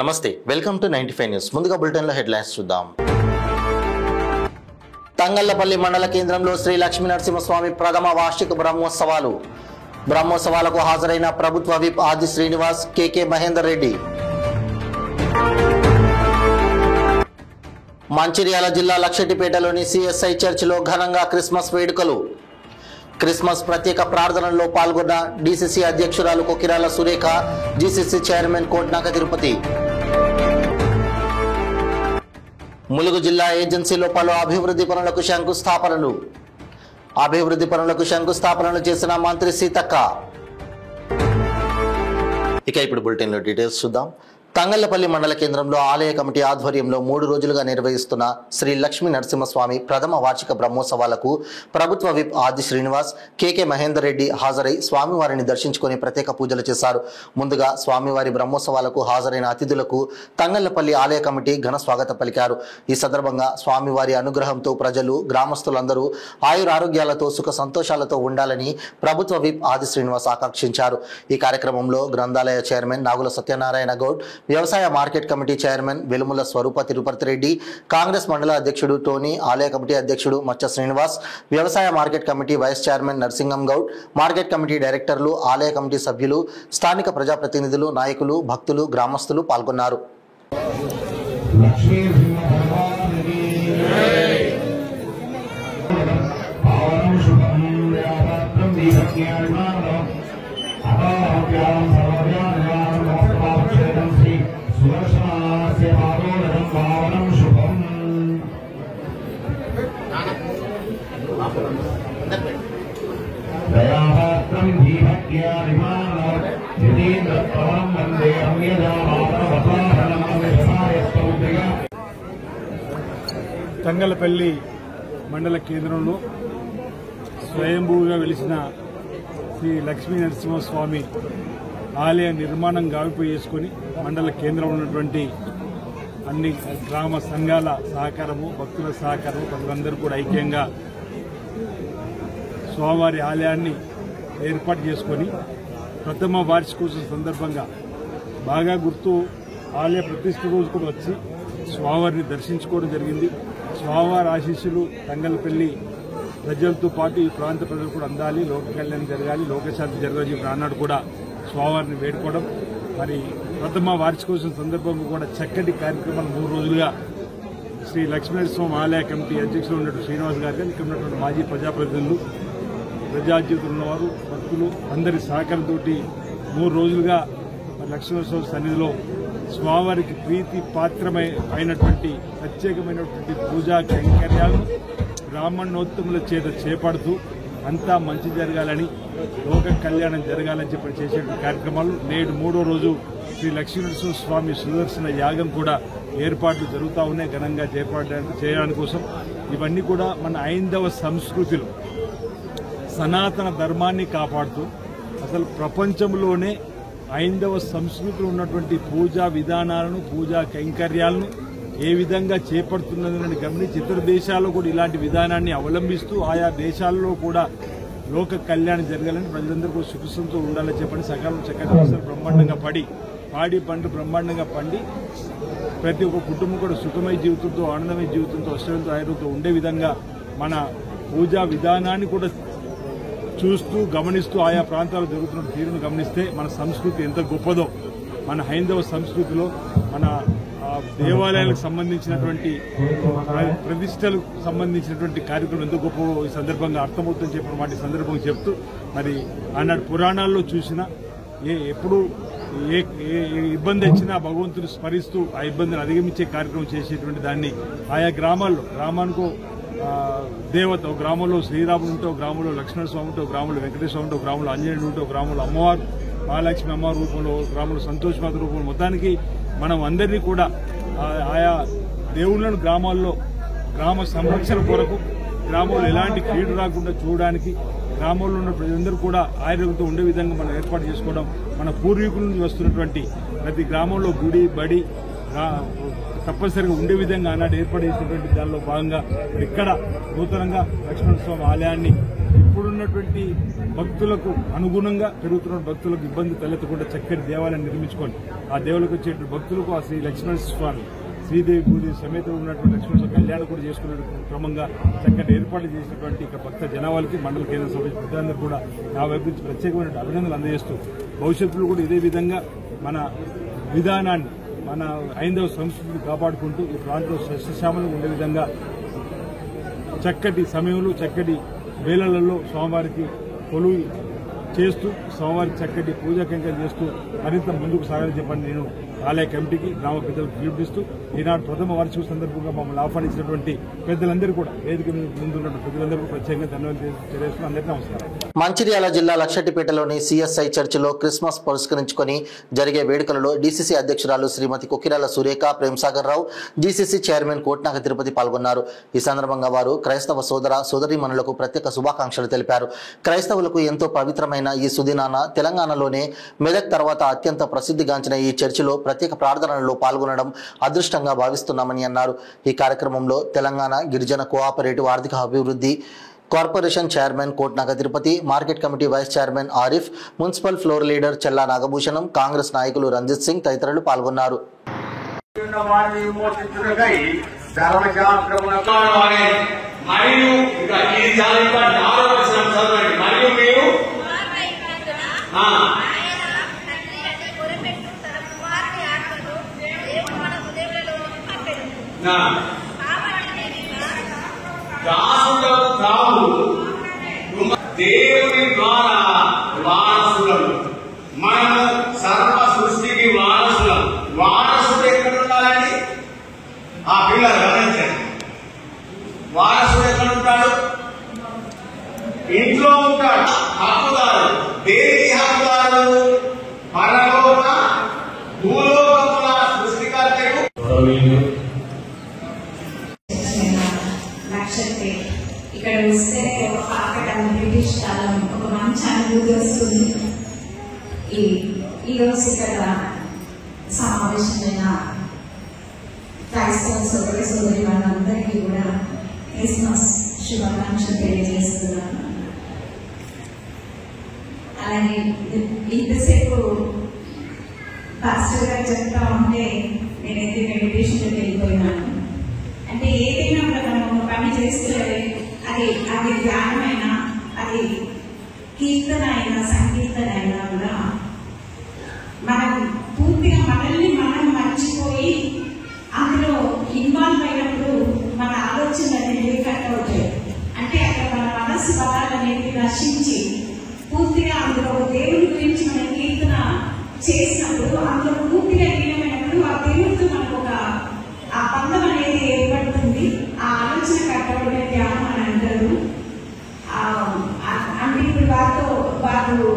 నమస్తే, welcome to 95 news. ముందుగా bulletin లో హెడ్లైన్స్ చూద్దాం. తంగళ్లపల్లి మండల కేంద్రంలో శ్రీ లక్ష్మీ నరసింహస్వామి ప్రథమ వార్షిక బ్రహ్మోత్సవాలకు హాజరైన ప్రభుత్వ విప్ ఆది శ్రీనివాస్, కేకే మహేందర్ రెడ్డి. మంచిర్యాల జిల్లా లక్షెట్టిపేటలోని సిఎస్ఐ చర్చిలో ఘనంగా క్రిస్మస్ వేడుకలు. క్రిస్మస్ ప్రత్యేక ప్రార్థనల్లో పాల్గొన్న డిసిసి అధ్యక్షురాలు కొకిరాల సురేఖ, జిసిసి చైర్మన్ కోట్నాక తిరుపతి. ములుగు జిల్లా ఏజెన్సీలో పలు అభివృద్ధి పనులకు శంకుస్థాపనలు చేసిన మంత్రి సీతక్క. ఇక ఇప్పుడు బులెటిన్ లో డీటెయిల్స్ చూద్దాం. తంగళ్లపల్లి మండల కేంద్రంలో ఆలయ కమిటీ ఆధ్వర్యంలో 3 రోజులుగా నిర్వహిస్తున్న శ్రీ లక్ష్మీ నరసింహస్వామి ప్రథమ వార్షిక బ్రహ్మోత్సవాలకు ప్రభుత్వ విప్ ఆది శ్రీనివాస్, కేకే మహేందర్ రెడ్డి హాజరై స్వామివారిని దర్శించుకుని ప్రత్యేక పూజలు చేశారు. ముందుగా స్వామివారి బ్రహ్మోత్సవాలకు హాజరైన అతిథులకు తంగళ్లపల్లి ఆలయ కమిటీ ఘన స్వాగతం పలికారు. ఈ సందర్భంగా స్వామివారి అనుగ్రహంతో ప్రజలు, గ్రామస్తులందరూ ఆయురారోగ్యాలతో సుఖ సంతోషాలతో ఉండాలని ప్రభుత్వ విప్ ఆది శ్రీనివాస్ ఆకాంక్షించారు. ఈ కార్యక్రమంలో గ్రంథాలయ చైర్మన్ నాగుల సత్యనారాయణ గౌడ్, వ్యవసాయ మార్కెట్ కమిటీ చైర్మన్ వెలుముల స్వరూప తిరుపతి రెడ్డి, కాంగ్రెస్ మండల అధ్యక్షుడు టోనీ, ఆలయ కమిటీ అధ్యక్షుడు మచ్చ శ్రీనివాస్, వ్యవసాయ market committee vice chairman Narsingam Goud, market committee డైరెక్టర్లు, ఆలయ కమిటీ సభ్యులు, స్థానిక ప్రజాప్రతినిధులు, నాయకులు, భక్తులు, గ్రామస్తులు పాల్గొన్నారు. తంగళ్లపల్లి మండల కేంద్రంలో స్వయంభూగా వెలిసిన శ్రీ లక్ష్మీ నరసింహస్వామి ఆలయ నిర్మాణం గావింపు చేసుకుని మండల కేంద్రంలో ఉన్నటువంటి అన్ని గ్రామ సంఘాల సహకారము, భక్తుల సహకారము, ప్రజలందరూ కూడా ఐక్యంగా స్వామివారి ఆలయాన్ని ఏర్పాటు చేసుకొని ప్రథమ వార్షికోత్సవం సందర్భంగా బాగా గుర్తు ఆలయ ప్రతిష్ఠ రోజు కూడా వచ్చి స్వామివారిని దర్శించుకోవడం జరిగింది. స్వామివారి ఆశీస్సులు తంగళ్లపల్లి ప్రజలతో పాటు ఈ ప్రాంత ప్రజలు కూడా అందాలి, లోక కళ్యాణం జరగాలి, లోకశాంతి జరగాలి ఆనాడు కూడా స్వామివారిని వేడుకోవడం. మరి ప్రథమ వార్షికోత్సవం సందర్భంగా కూడా చక్కటి కార్యక్రమాలు 3 రోజులుగా శ్రీ లక్ష్మీనరసింహ ఆలయ కమిటీ అధ్యక్షులు ఉన్నటువంటి శ్రీనివాస్ గారు కానీ, ఇక్కడ ఉన్నటువంటి మాజీ ప్రజాప్రతినిధులు, ప్రజాజీవితంలో ఉన్నవారు, భక్తులు అందరి సహకారంతో 3 రోజులుగా లక్ష్మీనరసింహ సన్నిధిలో స్వామివారికి ప్రీతి పాత్రమైనటువంటి ప్రత్యేకమైనటువంటి పూజా కైంకర్యాలను బ్రాహ్మణోత్తముల చేత చేపడుతూ అంతా మంచి జరగాలని, లోక కళ్యాణం జరగాలని చెప్పి చేసేటువంటి కార్యక్రమాలు నేడు 3వ రోజు శ్రీ లక్ష్మీనరసింహ స్వామి సుదర్శన యాగం కూడా ఏర్పాట్లు జరుగుతూ ఉన్నాయి ఘనంగా చేయడానికి కోసం. ఇవన్నీ కూడా మన హైందవ సంస్కృతిలో సనాతన ధర్మాన్ని కాపాడుతూ అసలు ప్రపంచంలోనే హైందవ సంస్కృతిలో ఉన్నటువంటి పూజా విధానాలను, పూజా కైంకర్యాలను ఏ విధంగా చేపడుతున్నదని గమనించి ఇతర దేశాల్లో కూడా ఇలాంటి విధానాన్ని అవలంబిస్తూ ఆయా దేశాల్లో కూడా లోక కళ్యాణం జరగాలని, ప్రజలందరూ కూడా సుఖంతో ఉండాలని చెప్పండి సకాలం చక్కగా బ్రహ్మాండంగా పాడి పంటలు బ్రహ్మాండంగా పండి ప్రతి ఒక్క కుటుంబం కూడా సుఖమయ జీవితంతో, ఆనందమయ జీవితంతో, అష్టంతో, ఆయుర్తో ఉండే విధంగా మన పూజా విధానాన్ని కూడా చూస్తూ గమనిస్తూ ఆయా ప్రాంతాల్లో జరుగుతున్న తీరును గమనిస్తే మన సంస్కృతి ఎంత గొప్పదో, మన హైందవ సంస్కృతిలో మన దేవాలయాలకు సంబంధించినటువంటి ప్రతిష్టలకు సంబంధించినటువంటి కార్యక్రమం ఎంత గొప్ప ఈ సందర్భంగా అర్థమవుతుందని చెప్పిన మాట ఈ సందర్భంగా చెప్తూ, మరి ఆనాడు పురాణాల్లో చూసినా ఎప్పుడు ఏ ఇబ్బంది వచ్చినా భగవంతుని స్మరిస్తూ ఆ ఇబ్బందిని అధిగమించే కార్యక్రమం చేసేటువంటి దాన్ని ఆయా గ్రామానికో దేవత, ఒక గ్రామంలో శ్రీరాముడు ఉంటే, ఒక గ్రామంలో లక్ష్మణస్వామి ఉంటే, ఒక గ్రామంలో వెంకటేశ్వర ఉంటే, ఒక గ్రామంలో ఆంజనేయుడు ఉంటే, ఒక గ్రామంలో అమ్మవారు మహాలక్ష్మి అమ్మవారి రూపంలో, గ్రామంలో సంతోషమాత రూపంలో, మొత్తానికి మనం అందరినీ కూడా ఆయా దేవుళ్లను గ్రామాల్లో గ్రామ సంరక్షణ కొరకు, గ్రామంలో ఎలాంటి కీడు రాకుండా చూడడానికి, గ్రామంలో ఉన్న ప్రజలందరూ కూడా ఆరోగ్యంతో ఉండే విధంగా మనం ఏర్పాటు చేసుకోవడం, మన పూర్వీకుల నుంచి వస్తున్నటువంటి ప్రతి గ్రామంలో గుడి, బడి తప్పనిసరిగా ఉండే విధంగా ఆనాడు ఏర్పాటు చేసినటువంటి దానిలో భాగంగా ఇక్కడ నూతనంగా లక్ష్మణస్వామి ఆలయాన్ని ఇప్పుడున్న పెరుగుతున్నటువంటి భక్తులకు అనుగుణంగా పెరుగుతున్న భక్తులకు ఇబ్బంది తలెత్తకుండా చక్కటి దేవాలయం నిర్మించుకొని ఆ దేవులకు వచ్చేటువంటి భక్తులకు ఆ శ్రీ లక్ష్మణస్వామి శ్రీదేవి భూదేవి సమేత ఉన్నటువంటి లక్ష్మణ కళ్యాణం కూడా చేసుకునే క్రమంగా చక్కటి ఏర్పాట్లు చేసినటువంటి ఇక భక్త జనాభాలకి మండల కేంద్ర సభ ప్రజలందరూ కూడా నా వైపు నుంచి ప్రత్యేకమైన అభినందనలు అందజేస్తూ భవిష్యత్తులో కూడా ఇదే విధంగా మన విధానాన్ని మన హైందవ సంస్కృతిని కాపాడుకుంటూ ఈ ప్రాంతంలో సస్యశ్యామలంగా ఉండే విధంగా చక్కటి సమయంలో చక్కటి వేళలలో స్వామివారికి కొలువు చేస్తూ స్వామివారికి చక్కటి పూజా కైంకర్యం చేస్తూ మరింత ముందుకు సాగాలని చెప్పని నేను ఆలయ కమిటీకి గ్రామ పెద్దలకు పిలుపునిస్తూ ఈనాడు ప్రథమ వార్షిక సందర్భంగా మమ్మల్ని ఆహ్వానించినటువంటి పెద్దలందరూ కూడా వేదిక ముందున్నటువంటి పెద్దలందరూ కూడా ప్రత్యేకంగా ధన్యవాదాలు తెలియజేస్తూ అందరికీ నమస్కారం. మంచిర్యాల జిల్లా లక్షటిపేటలోని సిఎస్ఐ చర్చిలో క్రిస్మస్ పురస్కరించుకొని జరిగే వేడుకలలో డీసీసీ అధ్యక్షురాలు శ్రీమతి కుకిరాల సురేఖ ప్రేమ్సాగర్ రావు, జీసీసీ చైర్మన్ కోట్నాగ తిరుపతి పాల్గొన్నారు. ఈ సందర్భంగా వారు క్రైస్తవ సోదరీమణులకు ప్రత్యేక శుభాకాంక్షలు తెలిపారు. క్రైస్తవులకు ఎంతో పవిత్రమైన ఈ సుదినాన తెలంగాణలోనే మెదక్ తర్వాత అత్యంత ప్రసిద్ధిగాంచిన ఈ చర్చిలో ప్రత్యేక ప్రార్థనలలో పాల్గొనడం అదృష్టంగా భావిస్తున్నామని అన్నారు. ఈ కార్యక్రమంలో తెలంగాణ గిరిజన కోఆపరేటివ్ ఆర్థిక అభివృద్ధి corporation chairman Kotnaga Tirupati, market committee vice chairman Arif, municipal floor leader Chella Nagabhushanam, Congress నాయకులు రంజిత్ సింగ్ తదితరులు పాల్గొన్నారు. దేవుని ద్వారా వారసులం, మనము సర్వ సృష్టికి వారసులం. వారసుడు ఎక్కడ ఉండాలండి? ఆ పిల్లలు గమనించండి. వారసుడు ఎక్కడ ఉంటాడు? ఇంట్లో ఉంటాడు. హక్కుదారు దేనికి హక్కుదారులు? పరలోక భూలోకముల సృష్టికర్తకు. ఇక్కడ వస్తే ఒక పాకటం బ్రిటిష్ కాలం ఒక మంచి అనుభూతి వస్తుంది. ఈరోజు ఇక్కడ సమావేశమైన క్రైస్తవ సోదరి వాళ్ళందరికీ కూడా క్రిస్మస్ శుభాకాంక్షలు తెలియజేస్తున్నాను. అలాగే ఇంతసేపు పాస్టర్ గారు చెప్తా ఉంటే నేనైతే మెడిటేషన్కి వెళ్ళిపోయినాను. అంటే ఏదైనా మనం పని చేస్తే అది ధ్యానమైనా, అది కీర్తన అయినా, సంకీర్తన అయినా కూడా మనం పూర్తిగా మనల్ని మనం మర్చిపోయి అందులో ఇన్వాల్వ్ అయినప్పుడు మన ఆలోచనలు అనేవి కట్ అవుతాయి. అంటే అక్కడ మన మనస్సు బలాలు అనేవి నశించి పూర్తిగా అందులో దేవుడి గురించి మనం కీర్తన చేసినప్పుడు అందులో పూర్తిగా లీనమైనప్పుడు ఆ దేవుడితో మనకు ఒక ఆ బంధం అనేది ఏర్పడుతుంది. ఆ ఆలోచన కట్టబడే ధ్యానం అని అంటారు. అంటే ఇప్పుడు వారు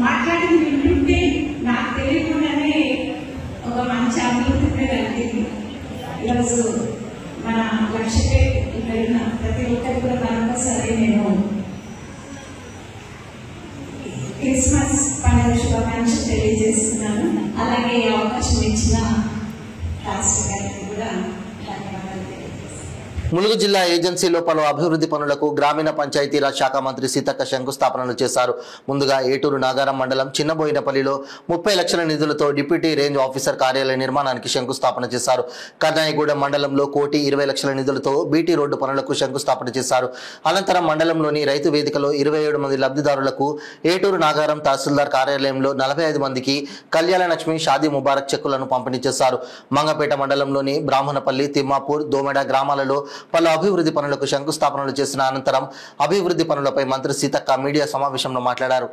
మాట్లాడిన వింటుంటే నాకు తెలియకుండానే ఒక మంచి అనుభూతి కలిగింది. ఈరోజు మన లక్ష్యపేట ఇక్కడ ఉన్న ప్రతి ఒక్కరు కూడా మరొకసారి నేను క్రిస్మస్ పండుగ శుభాకాంక్షలు తెలియజేస్తున్నాను. అలాగే ఈ అవకాశం ఇచ్చిన రాష్ట్ర గారికి కూడా ధన్యవాదాలు తెలియజేస్తున్నాను. ములుగు జిల్లా ఏజెన్సీలో పలు అభివృద్ధి పనులకు గ్రామీణ పంచాయతీరాజ్ శాఖ మంత్రి సీతక్క శంకుస్థాపనలు చేశారు. ముందుగా ఏటూరు నాగారం మండలం చిన్నబోయినపల్లిలో 30 లక్షల నిధులతో డిప్యూటీ రేంజ్ ఆఫీసర్ కార్యాలయ నిర్మాణానికి శంకుస్థాపన చేశారు. కర్నాయిగూడెం మండలంలో 1,20,00,000 నిధులతో బీటీ రోడ్డు పనులకు శంకుస్థాపన చేశారు. అనంతరం మండలంలోని రైతు వేదికలో 27 మంది లబ్ధిదారులకు, ఏటూరు నాగారం తహసీల్దార్ కార్యాలయంలో 45 మందికి కళ్యాణ లక్ష్మి షాదీ ముబారక్ చెక్కులను పంపిణీ చేశారు. మంగపేట మండలంలోని బ్రాహ్మణపల్లి, తిమ్మాపూర్, దోమెడ గ్రామాలలో పలు అభివృద్ధి పనులకు శంకుస్థాపనలు చేసిన అనంతరం అభివృద్ధి పనులపై మంత్రి సీతక్క మీడియా సమావేశంలో మాట్లాడారు.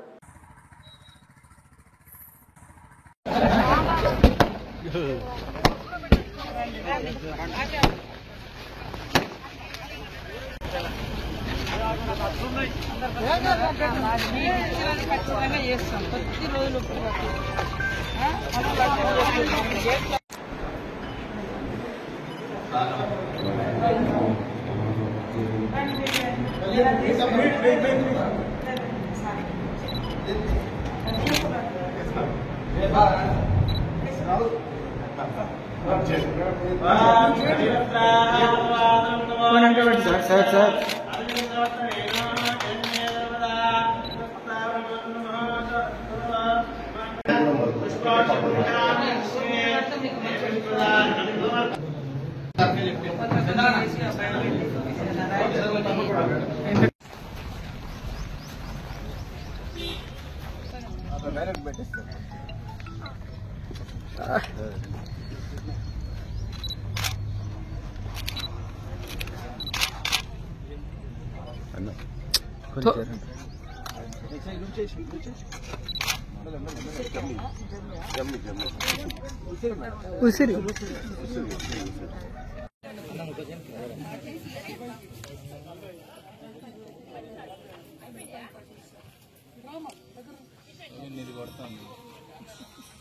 సార్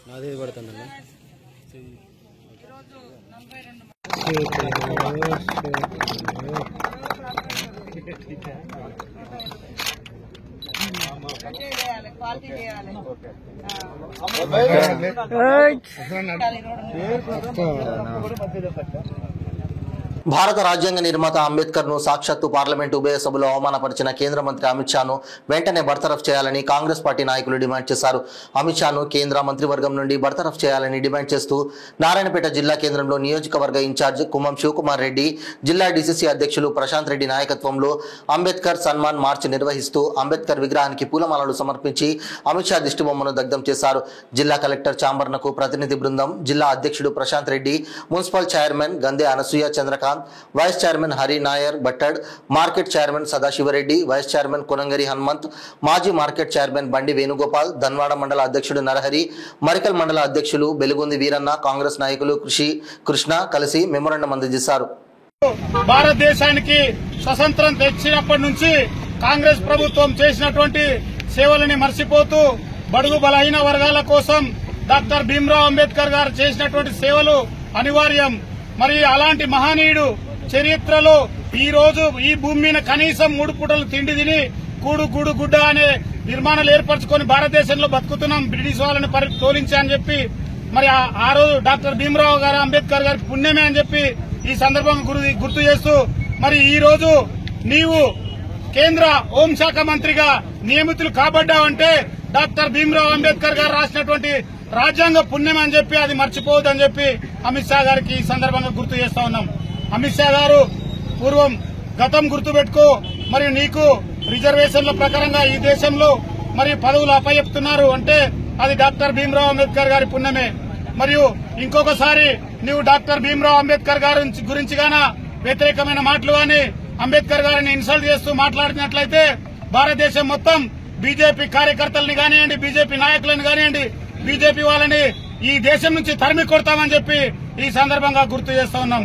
నాదే పడుతుందన్న భారత రాజ్యాంగ నిర్మాత అంబేద్కర్ ను సాక్షాత్తు పార్లమెంటు ఉభయ సభలో అవమానపరిచిన కేంద్ర మంత్రి అమిత్ షాను వెంటనే బర్తరఫ్ చేయాలని కాంగ్రెస్ పార్టీ నాయకులు డిమాండ్ చేశారు. అమిత్ షాను కేంద్ర మంత్రివర్గం నుండి బర్తరఫ్ చేయాలని డిమాండ్ చేస్తూ నారాయణపేట జిల్లా కేంద్రంలో నియోజకవర్గ ఇన్ఛార్జ్ కుమ్మం శివకుమార్ రెడ్డి, జిల్లా డీసీసీ అధ్యక్షులు ప్రశాంత్ రెడ్డి నాయకత్వంలో అంబేద్కర్ సన్మాన్ మార్చ్ నిర్వహిస్తూ అంబేద్కర్ విగ్రహానికి పూలమాలలు సమర్పించి అమిత్ షా దిష్టిబొమ్మను దగ్ధం చేశారు. జిల్లా కలెక్టర్ చాంబర్నకు ప్రతినిధి బృందం, జిల్లా అధ్యక్షుడు Prashanth Reddy, municipal chairman Gande Anasuya Chandrakanth, vice chairman Hari Nair Bhattad, market chairman Sadashivareddy, vice chairman Konangari Hanumanth, మాజీ మార్కెట్ చైర్మన్ బండి వేణుగోపాల్, ధన్వాడ మండల అధ్యక్షుడు నరహరి, మరికల్ మండల అధ్యక్షులు బెలుగుంది వీరన్న, కాంగ్రెస్ నాయకులు కృష్ణ కలిసి మెమోరాండం అందజేశారు. భారతదేశానికి స్వతంత్రం తెచ్చినప్పటి నుంచి కాంగ్రెస్ ప్రభుత్వం చేసినటువంటి సేవలని మర్చిపోతూ బడుగు బలహీన వర్గాల కోసం డాక్టర్ భీమ్రావ్ అంబేద్కర్ గారు చేసినటువంటి సేవలు అనివార్యం. మరి అలాంటి మహనీయుడు చరిత్రలో ఈ రోజు ఈ భూమి మీద కనీసం 3 పూటలు తిండి తిని కూడు గూడు గుడ్డ అనే నిర్మాణాలు ఏర్పరచుకొని భారతదేశంలో బతుకుతున్నాం. బ్రిటిష్ వాళ్ళని తోలించి అని చెప్పి మరి ఆ రోజు డాక్టర్ భీమ్రావ్ గారు అంబేద్కర్ గారికి పుణ్యమే అని చెప్పి ఈ సందర్భంగా గుర్తు చేస్తూ మరి ఈ రోజు నీవు కేంద్ర హోంశాఖ మంత్రిగా నియమితులు కాబడ్డావంటే డాక్టర్ భీమ్రావ్ అంబేద్కర్ గారు రాసినటువంటి రాజ్యాంగ పుణ్యం అని చెప్పి అది మర్చిపోవద్దని చెప్పి అమిత్ షా గారికి ఈ సందర్భంగా గుర్తు చేస్తా ఉన్నాం. అమిత్ షా గారు పూర్వం గతం గుర్తుపెట్టుకో, మరి నీకు రిజర్వేషన్ల ప్రకారంగా ఈ దేశంలో మరి పదవులు అప్పచెప్తున్నారు అంటే అది డాక్టర్ భీమ్రావ్ అంబేద్కర్ గారి పుణ్యమే. మరియు ఇంకొకసారి నీవు డాక్టర్ భీమ్రావ్ అంబేద్కర్ గారి గురించి గానా వ్యతిరేకమైన మాటలు గాని అంబేద్కర్ గారిని ఇన్సల్ట్ చేస్తూ మాట్లాడినట్లయితే భారతదేశం మొత్తం బీజేపీ కార్యకర్తలని కానివ్వండి, బీజేపీ నాయకులను కానివ్వండి, బీజేపీ వాళ్ళని ఈ దేశం నుంచి తరిమి కొడతామని చెప్పి ఈ సందర్భంగా గుర్తు చేస్తా ఉన్నాం.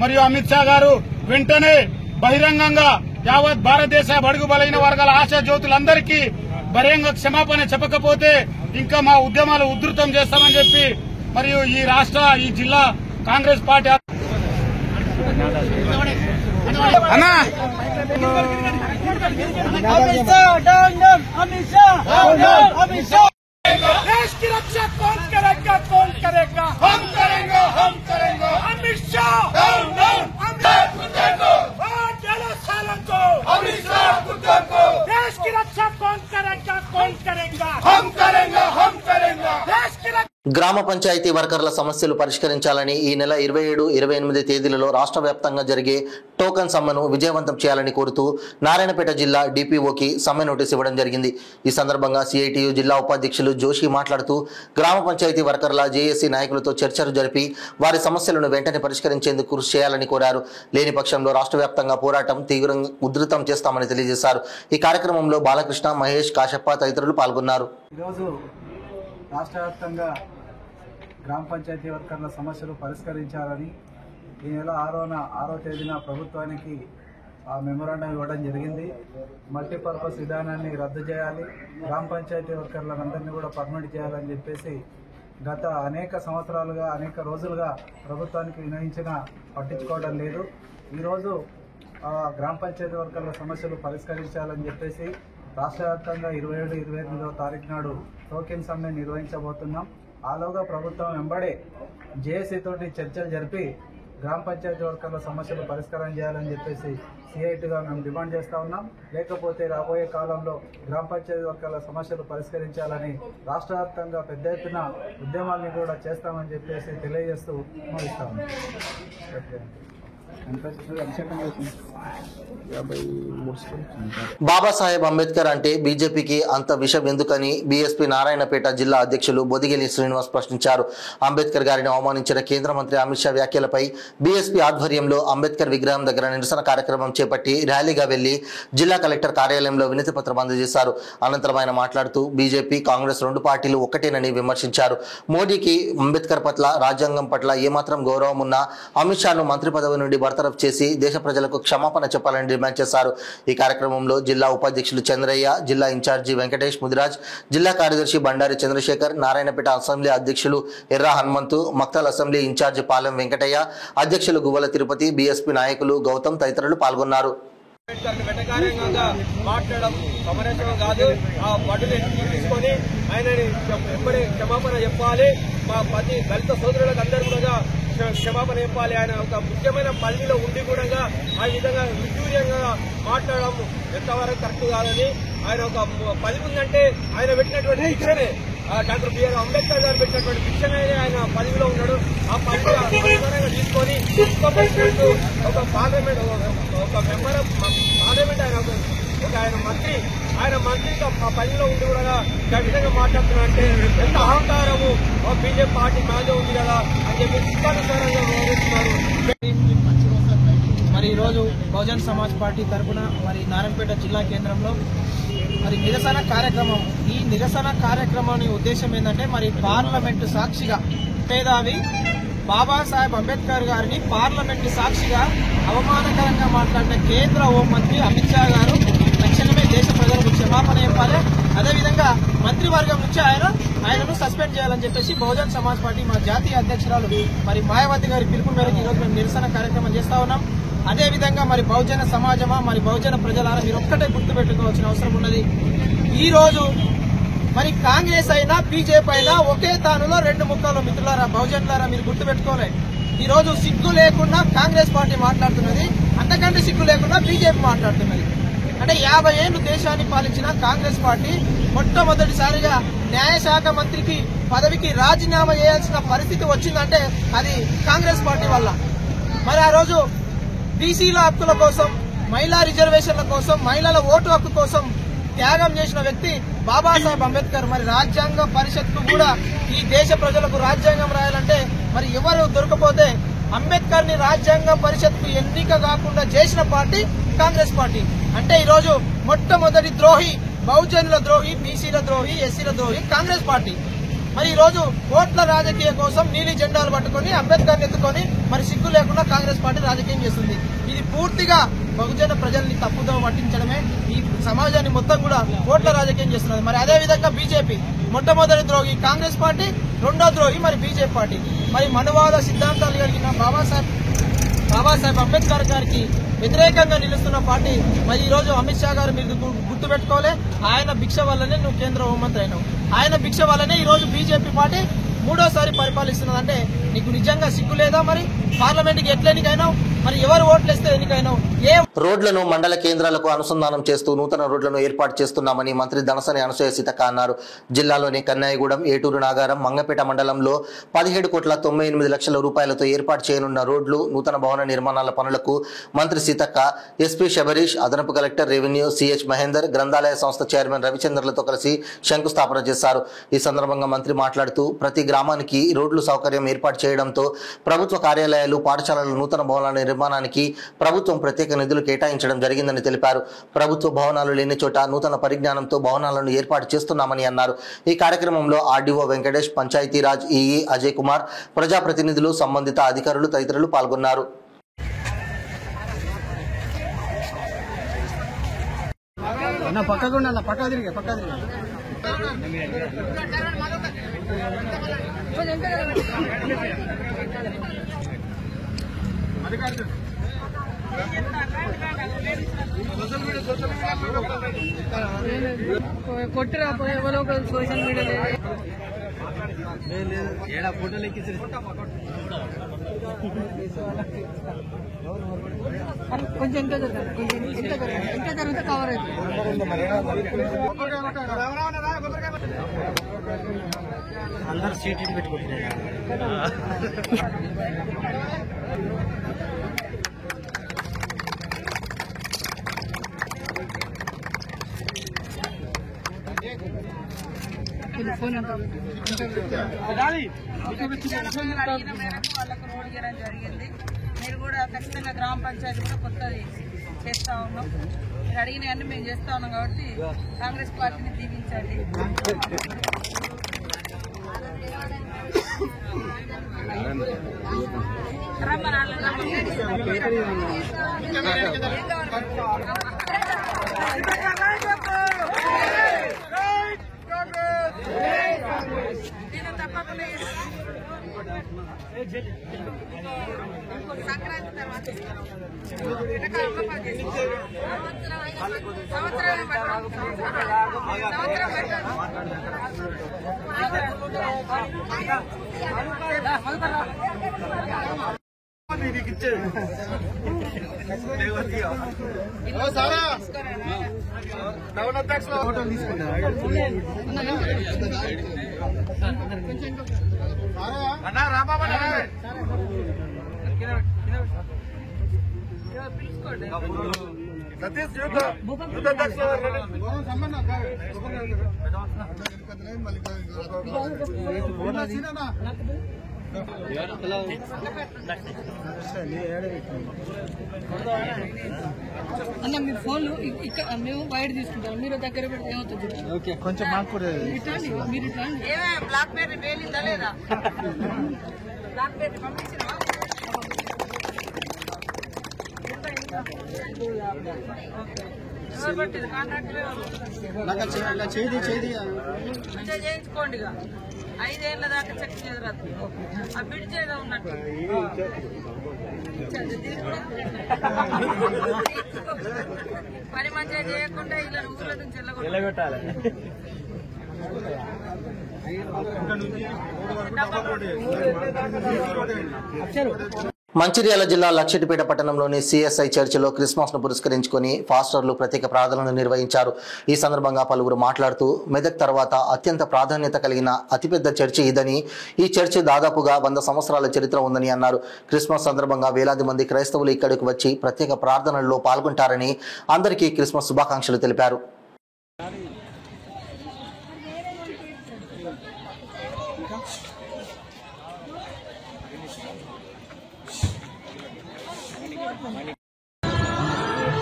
మరియు అమిత్ షా గారు వెంటనే బహిరంగంగా యావత్ భారతదేశ బడుగు బలైన వర్గాల ఆశా జ్యోతులందరికీ బహిరంగ క్షమాపణ చెప్పకపోతే ఇంకా మా ఉద్యమాలు ఉధృతం చేస్తామని చెప్పి మరియు ఈ జిల్లా కాంగ్రెస్ పార్టీ देश की रक्षा कौन करेगा, कौन करेगा? हम करेंगे, हम करेंगे। अमित शाह डाउन डाउन, अमित कुत्ते को चलो सालों को, अमित शाह कुत्ते को। देश की रक्षा कौन करेगा, कौन करेगा? हम करेंगे, हम करेंगे। देश की रक्षा గ్రామ పంచాయతీ వర్కర్ల సమస్యలు పరిష్కరించాలని ఈ నెల 27, 28 తేదీలలో రాష్ట్ర వ్యాప్తంగా జరిగే టోకన్ సమ్మెను విజయవంతం చేయాలని కోరుతూ నారాయణపేట జిల్లా డిపిఓకి సమ్మె నోటీస్ ఇవ్వడం జరిగింది. ఈ సందర్భంగా సిఐటియు జిల్లా ఉపాధ్యక్షులు జోషి మాట్లాడుతూ గ్రామ పంచాయతీ వర్కర్ల జేఏసీ నాయకులతో చర్చలు జరిపి వారి సమస్యలను వెంటనే పరిష్కరించేందుకు కృషి చేయాలని కోరారు. లేని పక్షంలో రాష్ట్ర వ్యాప్తంగా పోరాటం తీవ్రంగా ఉధృతం చేస్తామని తెలియజేశారు. ఈ కార్యక్రమంలో బాలకృష్ణ, మహేష్, కాశప్ప తదితరులు పాల్గొన్నారు. రాష్ట్ర వ్యాప్తంగా గ్రామ పంచాయతీ వర్కర్ల సమస్యలు పరిష్కరించాలని ఈ నెల 6వ తేదీన ప్రభుత్వానికి మెమోరాండం ఇవ్వడం జరిగింది. మల్టీపర్పస్ విధానాన్ని రద్దు చేయాలి, గ్రామ పంచాయతీ వర్కర్లందరినీ కూడా పర్మనెంట్ చేయాలని చెప్పేసి గత అనేక సంవత్సరాలుగా అనేక రోజులుగా ప్రభుత్వానికి వినయించినా పట్టించుకోవడం లేదు. ఈరోజు గ్రామ పంచాయతీ వర్కర్ల సమస్యలు పరిష్కరించాలని చెప్పేసి రాష్ట్ర వ్యాప్తంగా 27, 28వ తారీఖు నాడు టోకెన్ సమ్మె నిర్వహించబోతున్నాం. ఆలోగా ప్రభుత్వం వెంబడే జేఏసీ తోటి చర్చలు జరిపి గ్రామ పంచాయతీ వర్కర్ల సమస్యలు పరిష్కారం చేయాలని చెప్పేసి సిఐటిగా మేము డిమాండ్ చేస్తా ఉన్నాం. లేకపోతే రాబోయే కాలంలో గ్రామ పంచాయతీ వర్కర్ల సమస్యలు పరిష్కరించాలని రాష్ట్ర వ్యాప్తంగా పెద్ద ఎత్తున ఉద్యమాల్ని కూడా చేస్తామని చెప్పేసి తెలియజేస్తూ ముగిస్తాము. బాబాసాహెబ్ అంబేద్కర్ అంటే బీజేపీకి అంత విషం ఎందుకని బీఎస్పీ నారాయణపేట జిల్లా అధ్యక్షులు బొదిగెలి శ్రీనివాస్ ప్రశ్నించారు. అంబేద్కర్ గారిని అవమానించిన కేంద్ర మంత్రి అమిత్ షా వ్యాఖ్యలపై బీఎస్పీ ఆధ్వర్యంలో అంబేద్కర్ విగ్రహం దగ్గర నిరసన కార్యక్రమం చేపట్టి ర్యాలీగా వెళ్లి జిల్లా కలెక్టర్ కార్యాలయంలో వినతి పత్రం అందజేశారు. అనంతరం ఆయన మాట్లాడుతూ బీజేపీ కాంగ్రెస్ రెండు పార్టీలు ఒక్కటేనని విమర్శించారు. మోడీకి అంబేద్కర్ పట్ల రాజ్యాంగం పట్ల ఏమాత్రం గౌరవం ఉన్నా అమిత్ షాను మంత్రి పదవి నుండి బర్తరఫ్ చేసి దేశ ప్రజలకు క్షమాపణ చెప్పాలని డిమాండ్ చేశారు. ఈ కార్యక్రమంలో జిల్లా ఉపాధ్యక్షులు చంద్రయ్య, జిల్లా ఇన్ఛార్జి వెంకటేష్ ముదిరాజ్, జిల్లా కార్యదర్శి బండారి చంద్రశేఖర్, నారాయణపేట అసెంబ్లీ అధ్యక్షులు ఎర్రా హనుమంతు, మక్తల్ అసెంబ్లీ ఇన్ఛార్జి పాలెం వెంకటయ్య, అధ్యక్షులు గువ్వల తిరుపతి, బీఎస్పీ నాయకులు గౌతమ్ తదితరులు పాల్గొన్నారు. వెటకారంగా మాట్లాడడం సమరసం కాదు. ఆ పట్టుని తీసుకొని ఆయనని ఎప్పుడే క్షమాపణ చెప్పాలి. మా ప్రతి దళిత సోదరులకు అందరూ కూడా క్షమాపణ చెప్పాలి. ఆయన ఒక ముఖ్యమైన పల్లిలో ఉండి కూడా ఆ విధంగా విడ్డూర్యంగా మాట్లాడడం ఎంతవరకు కరెక్ట్ కాదని, ఆయన ఒక పల్లి ఉందంటే ఆయన పెట్టినటువంటి శిక్షనే డాక్టర్ బిఆర్ అంబేద్కర్ గారు పెట్టినటువంటి శిక్షణ ఆయన పదవిలో ఉన్నాడు. ఆ పదవిగా తీసుకొని ఒక పార్లమెంట్ ఒక మెంబర్ ఆఫ్ పార్లమెంట్ ఆయన మంత్రి ఆ పదవిలో ఉండి కూడా విధంగా మాట్లాడుతున్నారంటే ఎంత అహంకారము బీజేపీ పార్టీ మాదే ఉంది కదా అని చెప్పి ఇష్టానుసారంగా వ్యవహరిస్తున్నారు. మరి ఈరోజు బహుజన్ సమాజ్ పార్టీ తరఫున మరి నారాయణపేట జిల్లా కేంద్రంలో మరి నిరసన కార్యక్రమం. ఈ నిరసన కార్యక్రమాన్ని ఉద్దేశం ఏంటంటే మరి పార్లమెంటు సాక్షిగా పేదావి బాబాసాహెబ్ అంబేద్కర్ గారిని పార్లమెంటు సాక్షిగా అవమానకరంగా మాట్లాడిన కేంద్ర హోంమంత్రి అమిత్ షా గారు తక్షణమే దేశ ప్రజలకు క్షమాపణ చెప్పాలి. అదేవిధంగా మంత్రివర్గం నుంచి ఆయనను సస్పెండ్ చేయాలని చెప్పేసి బహుజన్ సమాజ్ పార్టీ మా జాతీయ అధ్యక్షురాలు మరి మాయావతి గారి పిలుపు మేరకు ఈరోజు మేము నిరసన కార్యక్రమం చేస్తా ఉన్నాం. అదేవిధంగా మరి బహుజన సమాజమా మరి బహుజన ప్రజలారా మీరు ఒక్కటే గుర్తుపెట్టుకోవాల్సిన అవసరం ఉన్నది. ఈ రోజు మరి కాంగ్రెస్ అయినా బీజేపీ అయినా ఒకే తానులో రెండు ముక్కలు. మిత్రులారా, బహుజనులారా, మీరు గుర్తుపెట్టుకోవాలి. ఈ రోజు సిగ్గు లేకుండా కాంగ్రెస్ పార్టీ మాట్లాడుతున్నది, అంతకంటే సిగ్గు లేకుండా బీజేపీ మాట్లాడుతున్నది. అంటే 50 ఏళ్లు దేశాన్ని పాలించిన కాంగ్రెస్ పార్టీ మొట్టమొదటిసారిగా న్యాయశాఖ మంత్రికి పదవికి రాజీనామా చేయాల్సిన పరిస్థితి వచ్చిందంటే అది కాంగ్రెస్ పార్టీ వల్ల. మరి ఆ రోజు బీసీల హక్కుల కోసం, మహిళా రిజర్వేషన్ల కోసం, మహిళల ఓటు హక్కు కోసం త్యాగం చేసిన వ్యక్తి బాబాసాహెబ్ అంబేద్కర్. మరి రాజ్యాంగ పరిషత్కు కూడా ఈ దేశ ప్రజలకు రాజ్యాంగం రాయాలంటే మరి ఎవరు దొరకపోతే అంబేద్కర్ ని రాజ్యాంగ పరిషత్కు ఎన్నిక కాకుండా చేసిన పార్టీ కాంగ్రెస్ పార్టీ. అంటే ఈరోజు మొట్టమొదటి ద్రోహి, బహుజనుల ద్రోహి, బీసీల ద్రోహి, ఎస్సీల ద్రోహి కాంగ్రెస్ పార్టీ. మరి ఈ రోజు ఓట్ల రాజకీయ కోసం నీలి జెండాలు పట్టుకుని అంబేద్కర్ ఎత్తుకొని మరి సిగ్గు లేకుండా కాంగ్రెస్ పార్టీ రాజకీయం చేస్తుంది. ఇది పూర్తిగా బహుజన ప్రజల్ని తప్పుదో పట్టించడమే. ఈ సమాజాన్ని మొత్తం కూడా ఓట్ల రాజకీయం చేస్తున్నది. మరి అదేవిధంగా బీజేపీ మొట్టమొదటి ద్రోహి కాంగ్రెస్ పార్టీ, రెండో ద్రోహి మరి బీజేపీ పార్టీ. మరి మనువాద సిద్ధాంతాలు కలిగిన బాబాసాహెబ్ అంబేద్కర్ గారికి వ్యతిరేకంగా నిలుస్తున్న పార్టీ. మరి ఈ రోజు అమిత్ షా గారు మీరు గుర్తుపెట్టుకోలే, ఆయన భిక్ష వల్లనే నువ్వు కేంద్ర హోంమంత్రి అయినావు. ఆయన భిక్ష వల్లనే ఈ రోజు బీజేపీ పార్టీ మూడోసారి పరిపాలిస్తున్నదంటే నీకు నిజంగా సిగ్గు లేదా? మరి పార్లమెంట్కి ఎట్లా ఎన్నికైనావు? మరి ఎవరు ఓట్లేస్తే ఎన్నికైనావు? రోడ్లను మండల కేంద్రాలకు అనుసంధానం చేస్తూ నూతన రోడ్లను ఏర్పాటు చేస్తున్నామని మంత్రి దనసరి అనసూయ సీతక్క అన్నారు. జిల్లాలోని కన్నాయిగూడెం, ఏటూరు నాగారం, మంగపేట మండలంలో 17,98,00,000 రూపాయలతో ఏర్పాటు చేయనున్న రోడ్లు, నూతన భవన నిర్మాణాల పనులకు మంత్రి సీతక్క, ఎస్పీ శబరీష్, అదనపు కలెక్టర్ రెవెన్యూ సిహెచ్ మహేందర్, గ్రంథాలయ సంస్థ చైర్మన్ రవిచంద్రలతో కలిసి శంకుస్థాపన చేశారు. ఈ సందర్భంగా మంత్రి మాట్లాడుతూ ప్రతి గ్రామానికి రోడ్లు సౌకర్యం ఏర్పాటు చేయడంతో ప్రభుత్వ కార్యాలయాలు, పాఠశాలల నూతన భవనాల నిర్మాణానికి ప్రభుత్వం ప్రత్యేక నిధులు కేటాయించడం జరిగిందని తెలిపారు. ప్రభుత్వ భవనాలు లేని చోట నూతన పరిజ్ఞానంతో భవనాలను ఏర్పాటు చేస్తున్నామని అన్నారు. ఈ కార్యక్రమంలో ఆర్డీఓ వెంకటేష్, పంచాయతీరాజ్ ఈఈ అజయ్ కుమార్, ప్రజాప్రతినిధులు, సంబంధిత అధికారులు తదితరులు పాల్గొన్నారు. కొట్టురా ఎవరో సోషల్ మీడియా ఫోటోలు ఎక్కి కొంచెం ఎంత జరిగితే కవర్ అందరు సీట్లు పెట్టుకుంటున్నారు. ఫోన్ ఎంత అడిగిన మేరకు వాళ్ళకు రోడ్ ఇవ్వడం జరిగింది. మీరు కూడా ఖచ్చితంగా గ్రామ పంచాయతీ కూడా కొత్తది చేస్తా ఉన్నాం. మీరు అడిగినవన్నీ మేము చేస్తా ఉన్నాం కాబట్టి కాంగ్రెస్ పార్టీని దీవించండి. సంక్రాంతి తర్వాత అన్న మీ ఫోన్లు ఇక్కడ మేము బయట తీసుకుంటాం, మీరు దగ్గర పెడితే ఏమవుతుంది? కొంచెం మాకు కూడా మీరు బ్లాక్ బెర్రీ పేలిందా లేదా? బ్లాక్ బెర్రీ పంపించిన చేయించుకోండి. 5 ఏళ్ల దాకా చెక్ చేయరాదు. ఆ బిడ్ చేయదా ఉన్నట్టు పని మంచిగా చేయకుండా ఇలా ఊళ్ళ నుంచి వెళ్ళగొట్టాలి. మంచిర్యాల జిల్లా లక్షటిపేట పట్టణంలోని సిఎస్ఐ చర్చిలో క్రిస్మస్ ను పురస్కరించుకుని పాస్టర్లు ప్రత్యేక ప్రార్థనలు నిర్వహించారు. ఈ సందర్భంగా పలువురు మాట్లాడుతూ మెదక్ తర్వాత అత్యంత ప్రాధాన్యత కలిగిన అతిపెద్ద చర్చి ఇదని, ఈ చర్చి దాదాపుగా 100 సంవత్సరాల చరిత్ర ఉందని అన్నారు. క్రిస్మస్ సందర్భంగా వేలాది మంది క్రైస్తవులు ఇక్కడికి వచ్చి ప్రత్యేక ప్రార్థనల్లో పాల్గొంటారని అందరికీ క్రిస్మస్ శుభాకాంక్షలు తెలిపారు.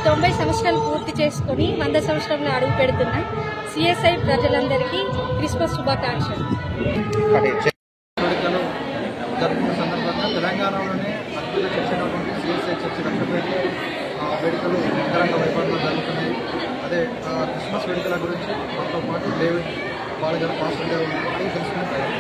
తొంభై సంవత్సరాలు పూర్తి చేసుకుని 100 సంవత్సరంలో అడుగు పెడుతున్న సిఎస్ఐ ప్రజలందరికీ క్రిస్మస్ శుభాకాంక్షలు. జరుపుకున్న సందర్భంగా తెలంగాణలోనే అద్భుత చర్చినటువంటి సిఎస్ఐ చర్చి లక్షపేట వేడుకలు అంగరంగ వైభవంగా జరుగుతున్నాయి. అదే క్రిస్మస్ వేడుకల గురించి మాతో పాటు డేవిడ్ వాళ్ళ గారు పాస్టర్ గారు తెలుసుకుంటారు.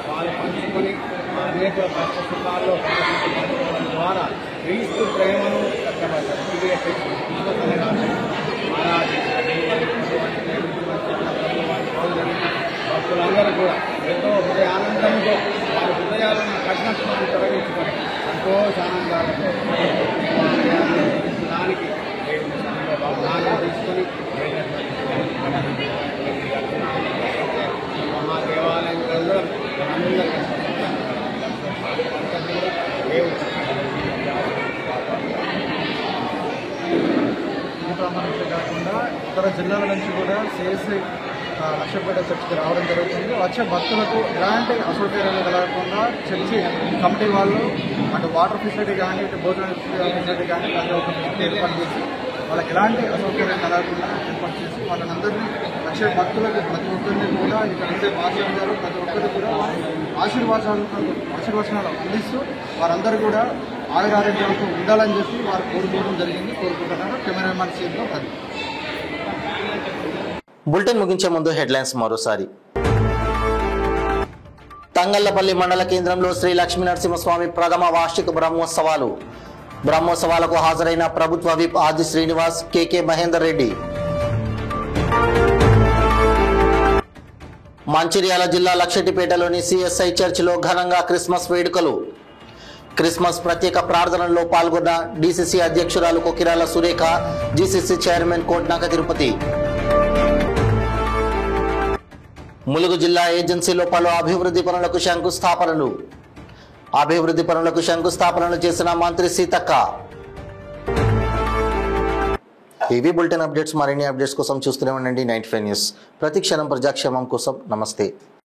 వాళ్ళు పంచుకొని అనేక కష్ట సుఖాల్లో పాల్గొనడం ద్వారా క్రీస్తు ప్రేమను భక్తులందరూ కూడా ఎంతో హృదయ ఆనందంతో వారి హృదయాలను కఠినత్వాన్ని తొలగించుకొని సంతోషానందాలతో దానికి భావనాలు తీసుకొని మహాదేవాలయంలో నుంచి కాకుండా ఇతర జిల్లాల నుంచి కూడా సిఎస్ఐ లక్షపేట చర్చికి రావడం జరుగుతుంది. వచ్చే భక్తులకు ఎలాంటి అసౌకర్యాలు కలగకుండా చర్చి కమిటీ వాళ్ళు అటు వాటర్ ఫెసిలిటీ కానీ ఇటు భోజన ఫెసిలిటీ కానీ ప్రతి ఒక్క ఏర్పాటు చేసి వాళ్ళకి ఎలాంటి అసౌకర్యం కలగకుండా ఏర్పాటు చేసి వాళ్ళందరినీ వచ్చే భక్తులకు ప్రతి ఒక్కరిని కూడా ఇక్కడ ఉండే మాస్టర్ గారు ప్రతి ఒక్కరికి కూడా ఆశీర్వచనాలు అందిస్తూ వారందరూ కూడా ఆయురారోగ్యాలతో ఉండాలని చెప్పి వారు కోరుకోవడం జరిగింది. కోరుకుంటున్నారు. కెమెరామెన్ సీన్లో అది. బులెటిన్ ముగించే ముందు హెడ్లైన్స్ మరోసారి. తంగళ్లపల్లి మండల కేంద్రంలో శ్రీ లక్ష్మీ నరసింహస్వామి ప్రథమ వార్షిక బ్రహ్మోత్సవాలకు హాజరైన ప్రభుత్వ విప్ ఆది శ్రీనివాస్, కెకే మహేందర్ రెడ్డి. మంచిర్యాల జిల్లా లక్షటిపేటలోని సిఎస్ఐ చర్చిలో ఘనంగా క్రిస్మస్ వేడుకలు. క్రిస్మస్ ప్రత్యేక ప్రార్థనల్లో పాల్గొన్న డిసిసి అధ్యక్షురాలు కొకిరాల సురేఖ, జిసిసి చైర్మన్ కోట్నాక తిరుపతి. ములుగు జిల్లా ఏజెన్సీలో పలు అభివృద్ధి పనులకు శంకుస్థాపనలు చేసిన మంత్రి సీతక్క. ఇవి బులెటిన్ అప్డేట్స్. మరిన్ని అప్డేట్స్ కోసం చూస్తూనే ఉండండి 95 న్యూస్. ప్రతి క్షణం ప్రజాక్షేమం కోసం. నమస్తే.